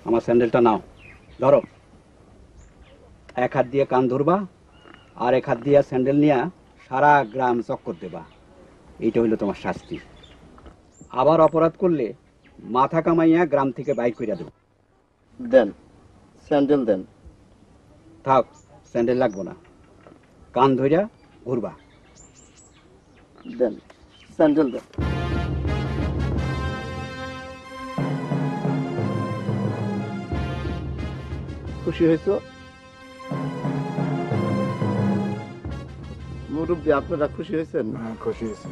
আমার স্যান্ডেলটা নাও, ধরো। এক হাত দিয়ে কান ধরবা, আর এক হাত দিয়ে স্যান্ডেল নিয়ে সারা গ্রাম চক্কর দেবা। এইটা হইলো তোমার শাস্তি। আবার অপরাধ করলে মাথা কামাইয়া গ্রাম থেকে বাইর কইরা দেব। দেন, স্যান্ডেল দেন। থাক, স্যান্ডেল লাগবো না, কান ধইরা ঘুরবা। দেন, স্যান্ডেল দেন। খুশি হয়েছ? মুরব্বী, আপনারা খুশি হয়েছেন? খুশি হয়েছে।